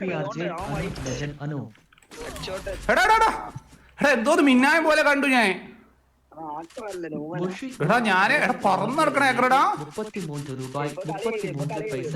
PRJ Anup Legend Anu. എടാ എടാ എടാ എടാ എന്തോന്ന് മിന്നായം പോലെ കണ്ടു ഞാൻ. എടാ ഞാന് എടാ പറന്ന് നടക്കണ ഏക്കറടാ. 33 രൂപായ് 33 പൈസ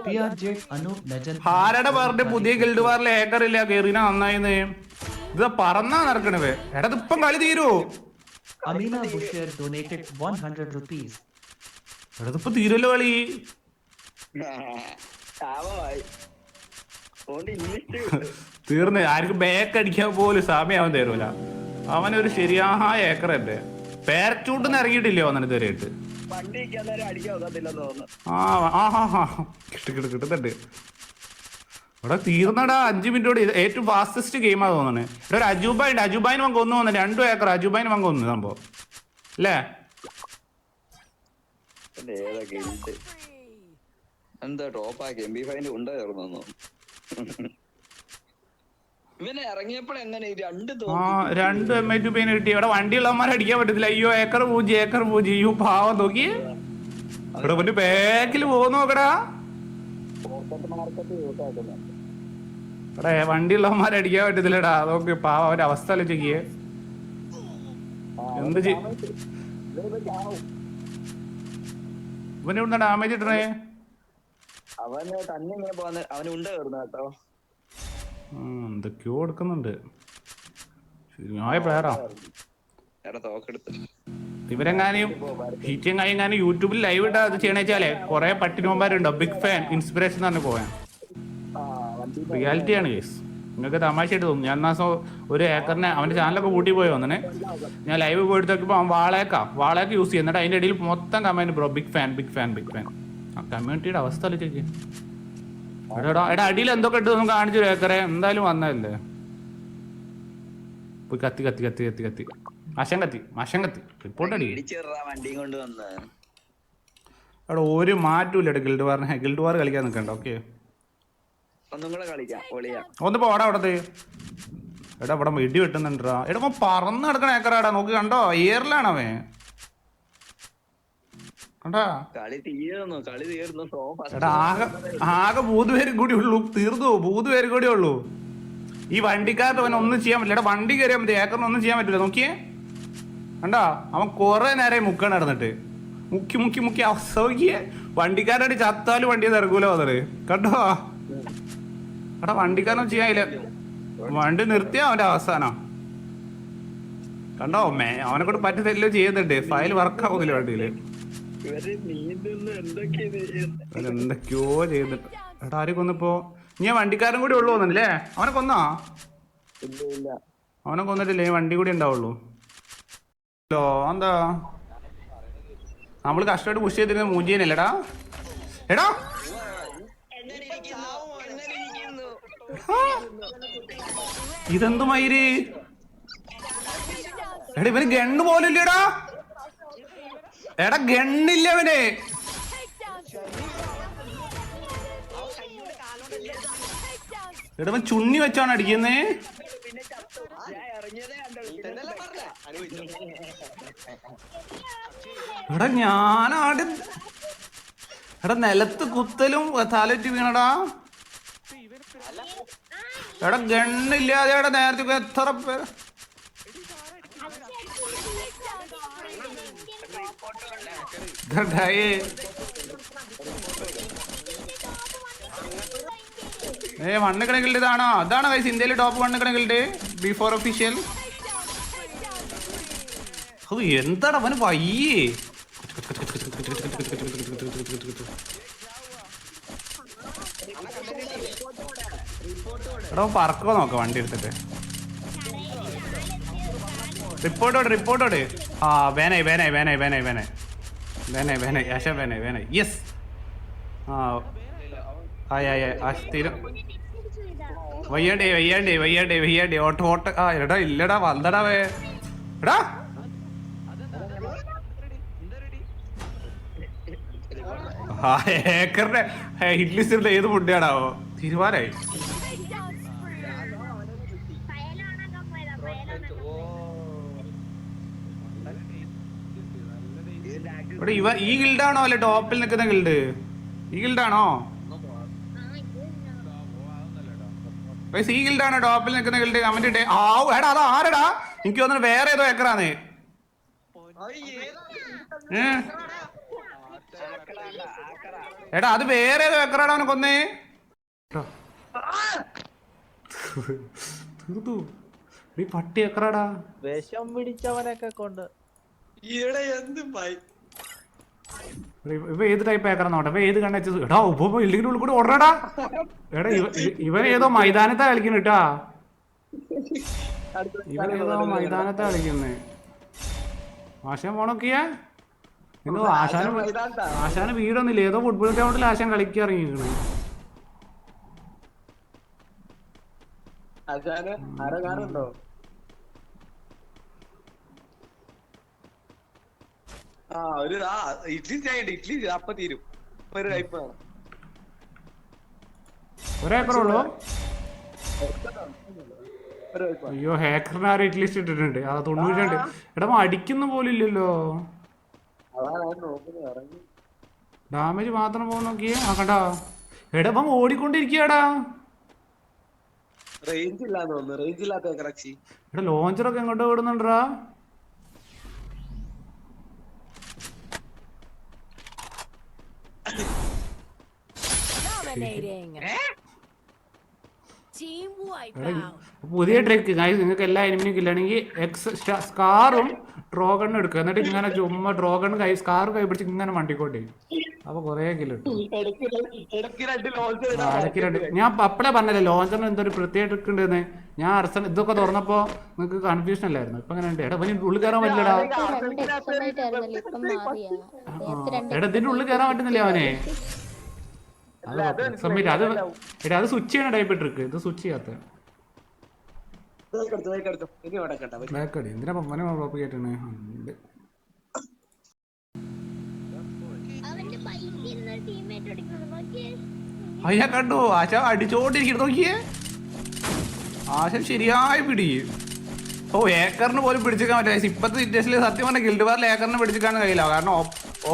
PRJ Anup Legend. ആരുടെ പറഞ്ഞ പുതിയ ഗിൽഡ് വാറിൽ ഏക്കറില്ല കേറിന നന്നായിന്ന്. ഇത് പറന്നാ നടക്കണത്. എടാ ഇതിപ്പം കളി തീരൂ. Amina Busher donated 100 rupees. എടാ ഇതിപ്പോ തീരല്ലോ കളി. തീർന്ന് ആർക്കും ബാക്ക് അടിക്കാൻ പോലും സമയം അവൻ തരൂല. അവനൊരു ശരിയായ ഏക്കറല്ലേ. പേരച്ചൂട്ടിന്ന് ഇറങ്ങിയിട്ടില്ലേ വന്നിട്ട് ഇതുവരെയായിട്ട്. കിട്ടുന്നുണ്ട് ഇവിടെ. തീർന്നടാ 5 മിനിറ്റോട്. ഏറ്റവും ഫാസ്റ്റസ്റ്റ് ഗെയിമാ തോന്നണേ. ഇവിടെ ഒരു അജൂബായി ഉണ്ട്. അജൂബായിന് വങ്ക് ഒന്ന് വന്നു. 2 ഏക്കർ അജൂബായിന് വങ്ക് ഒന്ന് സംഭവം അല്ലേ. എന്താ ടോപ്പാക്കി MB5 ഉണ്ടോ ചേർന്നു. ഇവനെ ഇറങ്ങിയപ്പോൾ എങ്ങനെ 2 MI2 പേന് കിട്ടി. ഇവിടെ വണ്ടിയുള്ളവന്മാരെ അടിക്കാൻ പറ്റത്തില്ല. അയ്യോ ഏക്കർ പൂജി ഏക്കർ പൂജി. അയ്യോ പാവം നോക്കി ഇവിടെ പിന്നെ ബാക്കിൽ പോകുന്ന നോക്കടാ. ഇവിടെ വണ്ടിയുള്ളവന്മാരെ അടിക്കാൻ പറ്റത്തില്ലടാ. നോക്ക് പാവം അവന്റെ അവസ്ഥ ആലോചിക്കേ. എന്ത് ഇവന് ഡാമേജ് ഇട്ടണേ. അവന് തന്നെ ഇങ്ങനെ പോകുന്ന അവന് ഉണ്ട് കയറുന്ന കേട്ടോ. എന്തൊക്കെയോ എടുക്കുന്നുണ്ട്. ശരിയായ പ്ലെയറാ. ഇവരെങ്ങാനും ഹിറ്റെങ്ങാനും യൂട്യൂബിൽ ലൈവ് ഇട്ടാ അത് ചെയ്യണേച്ചാലേ കുറെ പട്ടിനോന്മാരുണ്ടോ ബിഗ് ഫാൻ ഇൻസ്പിറേഷൻ എന്ന് പറഞ്ഞ് പോയാൻ. റിയാലിറ്റിയാണ് കേസ്. നിങ്ങൾക്ക് തമാശയായിട്ട് തോന്നും. ഞാൻ ഒരു ഏക്കറിനെ അവന്റെ ചാനലൊക്കെ കൂട്ടി പോയി വന്നെ. ഞാൻ ലൈവ് പോയിട്ട് നോക്കിയപ്പോൾ അവൻ വാളേക്ക യൂസ് ചെയ്യുന്നുണ്ട്. അതിന്റെ ഇടയിൽ മൊത്തം comment bro big fan big fan big fan. ആ കമ്മ്യൂണിറ്റിയുടെ അവസ്ഥ ആലോചിക്ക്. എടാ അടിയിൽ എന്തൊക്കെ ഇട്ട് നമുക്ക് കാണിച്ചു ഏക്കറെ. എന്തായാലും വന്നതല്ലേ. പോയി കത്തി കത്തി കത്തി കത്തി കത്തി മശം കത്തി റിപ്പോർട്ട് അടി. എടാ ഒരു മാറ്റൂല്ല ഗിൽഡ് വാർ കളിക്കാൻ നിൽക്കണ്ട. ഓക്കെ ഒന്ന് പോടാ അവിടത്തെ. എടാ ഇവിടെ വെടി വെട്ടുന്നുണ്ടാ. എടാ പറന്ന് നടക്കണ ഏക്കറാടാ. നോക്ക് കണ്ടോ എയറിലാണ് അവൻ. കണ്ടാ എടാ ആകെ 3 പേരും കൂടി ഉള്ളൂ. തീർന്നു 3 പേരും കൂടി ഉള്ളൂ. ഈ വണ്ടിക്കാരത്ത് അവൻ ഒന്നും ചെയ്യാൻ പറ്റില്ല. എടാ വണ്ടി കയറിയാൽ മതി. ഏക്കറിന് ഒന്നും ചെയ്യാൻ പറ്റില്ല. നോക്കിയേ കണ്ടാ അവൻ കുറെ നേരം മുക്കാൻ നടന്നിട്ട് മുക്കി മുക്കി മുക്കി അവസോക്കിയേ. വണ്ടിക്കാരടി ചത്താലും വണ്ടി ഇറങ്ങൂല വന്നത് കണ്ടോ. എടാ വണ്ടിക്കാരനും ചെയ്യാനില്ല. വണ്ടി നിർത്തിയാ അവന്റെ അവസാനം കണ്ടോ. അവനെ കൊണ്ട് പറ്റത്തില്ലോ ചെയ്യുന്നുണ്ട്. ഫയൽ വർക്ക് ആവുന്നില്ല വണ്ടിയില്. എന്തൊക്കെയോ ചെയ്യുന്നുണ്ട്. എടാ ആരും കൊന്നിപ്പോ. ഞാൻ വണ്ടിക്കാരൻ കൂടി ഉള്ളു തോന്നല്ലേ. അവനെ കൊന്നാ. അവനെ കൊന്നിട്ടില്ലേ. വണ്ടി കൂടി ഉണ്ടാവുള്ളൂ. എന്താ നമ്മള് കഷ്ടമായിട്ട് പുഷ് ചെയ്തിരുന്ന മൂഞ്ചിയനല്ലേടാ. എടാ ഇതെന്തു മയിര്. എടാ ഇവന് ഗണ്ണ് പോലും ഇല്ലടാ. എടാ ഗണ്ണില്ല അവന്. എടാ അവൻ ചുണ്ണി വെച്ചാണ് അടിക്കുന്നേ. എടാ ഞാനാട് എടാ നിലത്ത് കുത്തലും തലറ്റ് വീണടാ. എടാ ഗണ്ണില്ലാതെ എടാ നേരത്തെ എത്ര പേര്. വണ്ണ് കണക്കിൽ ഇതാണോ. അതാണ് കൈസ് ഇന്ത്യയിൽ ടോപ്പ് 1 കണക്കിൽ ബിഫോർ ഒഫീഷ്യൽ. എന്താണ് അവന് വയ്യേ. എടാ പറക്കോ നോക്ക വണ്ടി എടുത്തിട്ട്. റിപ്പോർട്ടോട് ആ വേനായി യെസ്. സ്ഥിരം വയ്യാണ്ടേ ഓട്ടോ. ആ എടാ ഇല്ലടാ വന്നടാ എടാ. ആ ഏക്കറിന്റെ ഹിറ്റ് ലിസ്റ്റിൽ ഏത് ഫുഡാണാവോ. തീരുമാനമായി. ഇവിടെ ഈ ഗിൽഡാണോ അല്ലെ ടോപ്പിൽ നിൽക്കുന്ന ഗിൽഡ്. ഈ ഗിൽഡാണോ. ഈ ഗിൽഡാണ് ടോപ്പിൽ നിൽക്കുന്ന ഗിൽഡ് കമന്റ് ഇട്ടേ. എടാ അത് ആരടാ? എനിക്ക് തോന്നുന്നു വേറെ ഏതോ ഏക്കറാന്ന്. എടാ അത് വേറെ ഏതോ ഏക്കറാണ് അവനെ കൊന്നേ. തീർത്തു ഈ പട്ടി ഏക്കറാടാ. വിഷം പിടിച്ചവനൊക്കെ കൊണ്ട് ഇവ ഏത് ടൈപ്പ് ഏക്കറാന്നോട്ടെ? ഇവ ഏത് കണ്ണ എടാ ഉപ്പ ബിൽഡിങ്ങിന്റെ ഉള്ളിൽ കൂടെ ഓടടാ. എടാ ഇവൻ ഏതോ മൈതാനത്താ കളിക്കുന്നു കേട്ടാ. ഇവൻ ഏതോ മൈതാനത്താ കളിക്കുന്നേ. ആശാൻ പോണൊക്കെയാ എന്തോ ആശാന് വീടൊന്നുമില്ല. ഏതോ ഫുട്ബോൾ ഗ്രൗണ്ടിൽ ആശാൻ കളിക്കാൻ ഇറങ്ങിയിരിക്കണേ. ഇഡ്ലി അപ്പൊ തീരും. ഒരു ടൈപ്പാണ്. ഒരേക്കറുള്ളൂ. അയ്യോ ഹാക്കറിന് ആരും ഇറ്റ് ലിസ്റ്റ് ഇട്ടിട്ടുണ്ട്. 92. എടാ അടിക്കുന്ന പോലില്ലല്ലോ. ഡാമേജ് മാത്രം പോകുന്ന നോക്കിയേ. കണ്ടാ എടാ ഓടിക്കൊണ്ടിരിക്കടാ. റേഞ്ച് ഇല്ലാന്ന് തോന്നുന്നു. റേഞ്ച് ഇല്ലാത്ത എടാ ലോഞ്ചറൊക്കെ എങ്ങോട്ടോ ഓടുന്നുണ്ടാ. പുതിയ ട്രിക്ക് നിങ്ങൾക്ക് എല്ലാ എനിമിനും കില്ലാണെങ്കിൽ സ്കാറും ഡ്രോഗണ്ണും എടുക്കുക. എന്നിട്ട് ഇങ്ങനെ ചുമ്മാ ഡ്രോഗൺ സ്കാർ കൈ പിടിച്ച് ഇങ്ങനെ മണ്ടിക്കോട്ടെ. അപ്പൊ കൊറേ കില്ലിട്ടു. ഞാൻ അപ്പളേ പറഞ്ഞല്ലേ ലോഞ്ചറിന് എന്തൊരു പ്രത്യേക ട്രിക്ക് ഉണ്ടെന്ന്. ഞാൻ അർസൻ ഇതൊക്കെ തുറന്നപ്പോ നിങ്ങൾക്ക് കൺഫ്യൂഷൻ അല്ലായിരുന്നു. ഇപ്പൊ അങ്ങനെ ഉണ്ട്. എടാ ഉള്ളിൽ കയറാൻ പറ്റില്ലടാ. എടാ ഇതിന്റെ ഉള്ളിൽ കയറാൻ പറ്റുന്നില്ല അവനെ. സബ്മിറ്റ് അത് എടാ അത് സ്വിച്ച് ചെയ്യണ ടൈപ്പ് ട്രിക്ക്. ഇത് സ്വിച്ച് ചെയ്യാത്ത ബാക്കടി എന്തിനാ പമ്മനെ ഫ്ലോപ്പ് കേട്ടാണ്. അയ്യാ കണ്ടു ആശ അടിച്ചോണ്ടിരിക്കുന്നു. നോക്കിയേ ആശ ശരിയായി പിടി. ഏക്കറിന് പോലും പിടിച്ചിക്കാൻ പറ്റില്ല. ഇപ്പത്തെ സിറ്റുവേഷനിൽ സത്യം പറഞ്ഞ ഗിൽഡ് വാറിൽ ഏക്കറിന് പിടിച്ചിക്കാൻ കഴിയില്ല. കാരണം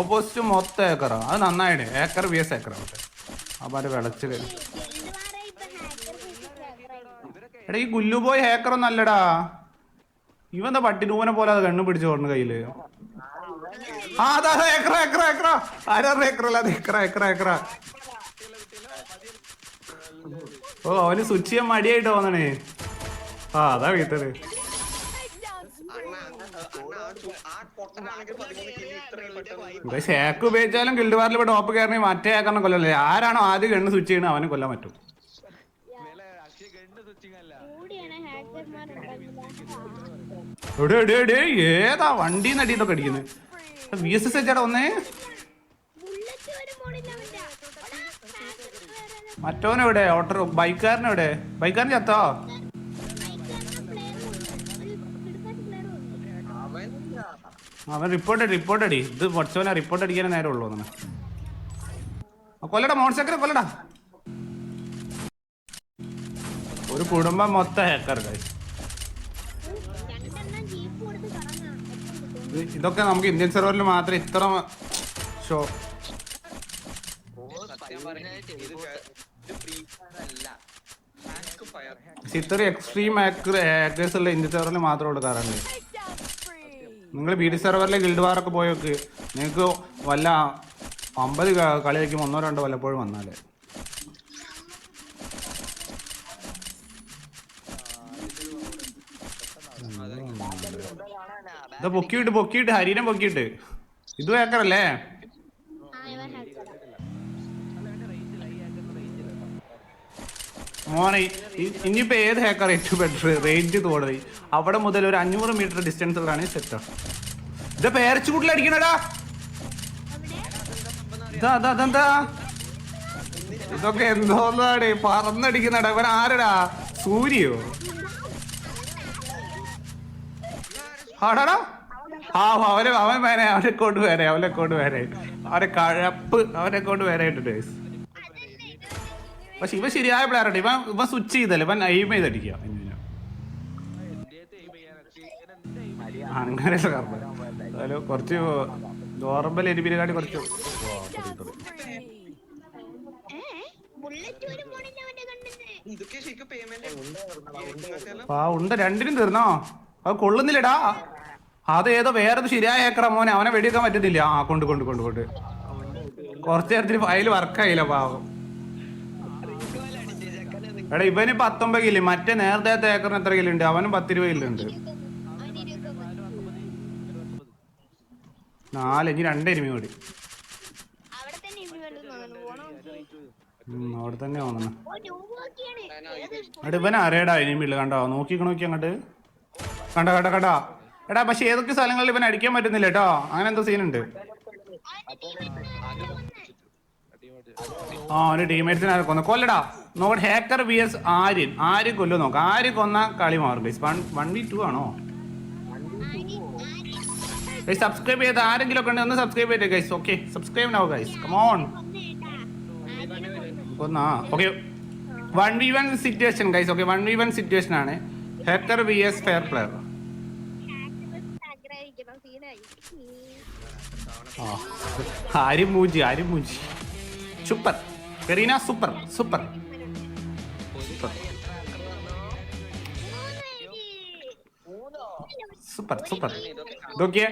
ഓപ്പോസിറ്റ് മൊത്തം ഏക്കറാണ്. അത് നന്നായിട്ട് ഏക്കർ VS ഏക്കറാണ്. അപ്പൊ അത് വിളച്ചില്. എടാ ഈ ഗുല്ലുബോയ് ഹാക്കറൊന്നും അല്ലടാ. ഇവന്താ പട്ടിനൂനെ പോലെ അത് കണ്ണു പിടിച്ചു കൊടുക്കുന്ന കയ്യില്. അതാ ഏക്കറ. ഓ അവന് സ്വിച്ച് ചെയ്യാൻ മടിയായിട്ട് തോന്നണേ. അതാ വീട്ടത്. ഷേക്ക് ഉപയോഗിച്ചാലും ഗിൽഡ് വാറിൽ ഇവിടെ ടോപ്പ് കയറണേ മറ്റേ ഏക്കറിനെ കൊല്ലല്ലേ. ആരാണോ ആദ്യം ഗണ്ണ് സ്വിച്ച് ചെയ്യണത് അവനെ കൊല്ലാൻ പറ്റും. ഏതാ വണ്ടി നടി ഇതൊക്കെ അടിക്കുന്നത്. VSS ചേട്ടാ ഒന്നേ. മറ്റോനെവിടെ ഓട്ടോ ബൈക്കാരനെവിടെ? ബൈക്കാരൻ ചത്തോ? അവൻ റിപ്പോർട്ട് അടി. ഇത് പഠിച്ചോനെ റിപ്പോർട്ട് അടിക്കാനേ നേരം ഉള്ളൂ. കൊല്ലടാ മോൺസേക്കറെ കൊല്ലടാ. ഒരു കുടുംബം മൊത്തം ഹാക്കർ. ഇതൊക്കെ നമുക്ക് ഇന്ത്യൻ സെർവറിൽ മാത്രം ഇത്ര ഷോ. ഇത്ര എക്സ്ട്രീം ഹാക്കേഴ്സ് ഉള്ള ഇന്ത്യൻ സെർവറിൽ മാത്രമേ ഉള്ളൂ. കാരണം നിങ്ങൾ BD സെർവറിലെ ഗിൽഡ് വാറൊക്കെ പോയി നോക്ക്. നിങ്ങൾക്ക് വല്ല 50 കളി വയ്ക്കും 1-2 വല്ലപ്പോഴും വന്നാലേ. ഇത് പൊക്കിയിട്ട് ഹരീനെ പൊക്കിയിട്ട്. ഇത് ഹാക്കറല്ലേ? മോനെ ഇനിയിപ്പോ ഏത് ഹാക്കർ ഏറ്റവും ബെറ്റർ? റേഞ്ച് തോടതി അവിടെ മുതൽ ഒരു 500 മീറ്റർ ഡിസ്റ്റൻസിലാണ് സെറ്റ്. ഇത് പേരച്ചുകൂട്ടിൽ അടിക്കണടാ. അതെന്താ ഇതൊക്കെ എന്തോന്നാണ് പറന്നടിക്കുന്നടാ. ഇവൻ ആരടാ? സൂര്യോ? ആടാടാ അവൻ വേറെ അവനെ കൊണ്ട് വേറെ അവനെ കൊണ്ട് വേറെ ഇട്ടിട്ട്. പക്ഷെ ഇവ ശരിയായ പ്ലെയറാണ്. ഇവൻ സ്വിച്ച് ചെയ്തല്ലേ. ഇവൻ എയിം ചെയ്തടിക്കുക. അങ്ങനെ കാരണം കുറച്ച് നോർമൽ എനിമിനെക്കാട്ടി കുറച്ച് ഇതൊക്കെ ശരിക്കും പേയ്മെന്റ് ഉണ്ട് രണ്ടിനും തീർന്നോ? അത് കൊള്ളുന്നില്ലടാ. അത് ഏതോ വേറെ ശരിയായ ഹേക്കറാ മോനെ, അവനെ വെടിവെക്കാൻ പറ്റുന്നില്ല. ആ കൊണ്ട് കുറച്ചു നേരത്തിന് ഫയൽ വർക്കായില്ല പാവം. എടാ ഇവന് 19 കില്ല്, മറ്റേ നേരത്തെ ഹേക്കറിന് എത്ര കില്ലുണ്ട്? അവനും 10-20 കില്ലുണ്ട്. 4 ഇനി 2 എനിമി കൂടി. അവിടെ തന്നെ തോന്നുന്നു. എടാ ഇവൻ അറിയടാ എനിമില്ല, കണ്ടോ? നോക്കി അങ്ങോട്ട് കണ്ട. എടാ പക്ഷെ ഏതൊക്കെ സ്ഥലങ്ങളിൽ ഇവൻ അടിക്കാൻ പറ്റുന്നില്ല കേട്ടോ. അങ്ങനെ എന്തോ സീനുണ്ട്. ആ ഒരു ടീമേറ്റ്സിനെ കൊന്നു. കൊല്ലടാ നോക്കട്ടെ. ഹേക്കർ vs ആര്യൻ കൊല്ലു നോക്കാം. ആര് കൊന്ന കളി മാറും ഗൈസ്. 1v2 ആണോ? സബ്സ്ക്രൈബ് ചെയ്ത് ആരെങ്കിലും ഒക്കെ ഒന്ന് സബ്സ്ക്രൈബ് ചെയ്തേ guys. Okay subscribe now guys, come on. Okay 1v1 situation guys. Okay 1v1 situation ആണ്. Hacker vs fair player. ആരും മൂഞ്ചി സൂപ്പർ. കരീന സൂപ്പർ ഇതൊക്കെ